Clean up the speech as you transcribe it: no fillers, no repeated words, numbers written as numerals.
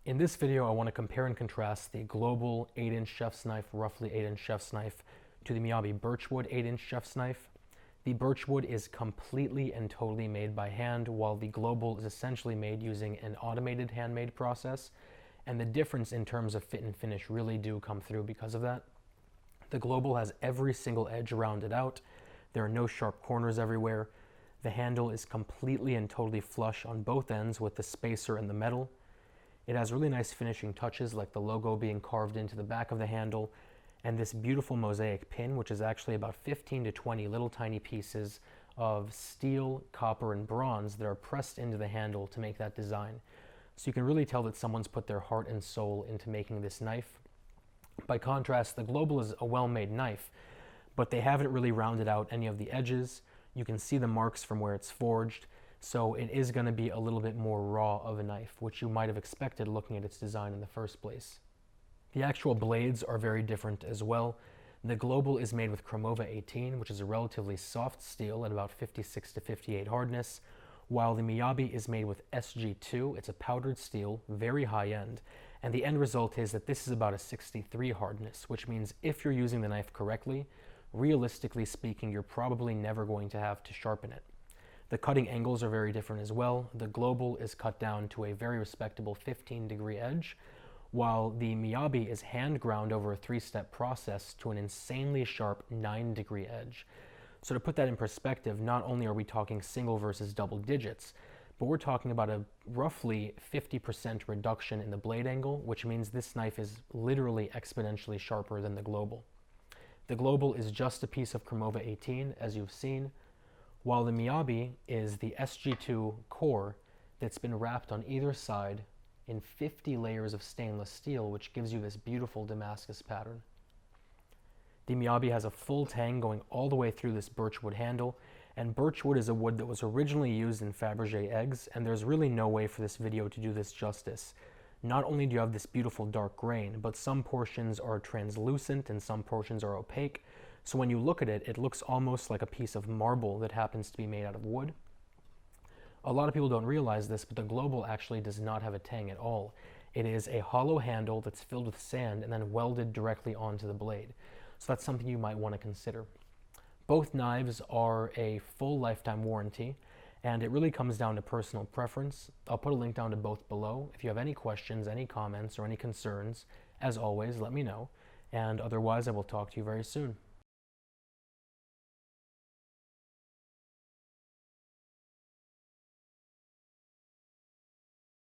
In this video, I want to compare and contrast the Global 8-inch chef's knife, roughly 8-inch chef's knife, to the Miyabi Birchwood 8-inch chef's knife. The Birchwood is completely and totally made by hand, while the Global is essentially made using an automated handmade process. And the difference in terms of fit and finish really do come through because of that. The Global has every single edge rounded out. There are no sharp corners everywhere. The handle is completely and totally flush on both ends with the spacer in the metal. It has really nice finishing touches like the logo being carved into the back of the handle and this beautiful mosaic pin, which is actually about 15 to 20 little tiny pieces of steel, copper, and bronze that are pressed into the handle to make that design. So you can really tell that someone's put their heart and soul into making this knife. By contrast, the Global is a well-made knife, but they haven't really rounded out any of the edges. You can see the marks from where it's forged. So it is going to be a little bit more raw of a knife, which you might have expected looking at its design in the first place. The actual blades are very different as well. The Global is made with Cromova 18, which is a relatively soft steel at about 56 to 58 hardness, while the Miyabi is made with SG2. It's a powdered steel, very high end, and the end result is that this is about a 63 hardness, which means if you're using the knife correctly, realistically speaking, you're probably never going to have to sharpen it. The cutting angles are very different as well. The Global is cut down to a very respectable 15-degree edge, while the Miyabi is hand ground over a 3-step process to an insanely sharp 9-degree edge. So to put that in perspective, not only are we talking single versus double digits, but we're talking about a roughly 50% reduction in the blade angle, which means this knife is literally exponentially sharper than the Global. The Global is just a piece of Cromova 18, as you've seen, while the Miyabi is the SG2 core that's been wrapped on either side in 50 layers of stainless steel, which gives you this beautiful Damascus pattern. The Miyabi has a full tang going all the way through this birchwood handle, and birchwood is a wood that was originally used in Faberge eggs, and there's really no way for this video to do this justice. Not only do you have this beautiful dark grain, but some portions are translucent and some portions are opaque. So when you look at it, it looks almost like a piece of marble that happens to be made out of wood. A lot of people don't realize this, but the Global actually does not have a tang at all. It is a hollow handle that's filled with sand and then welded directly onto the blade. So that's something you might want to consider. Both knives are a full lifetime warranty, and it really comes down to personal preference. I'll put a link down to both below. If you have any questions, any comments, or any concerns, as always, let me know. And otherwise, I will talk to you very soon.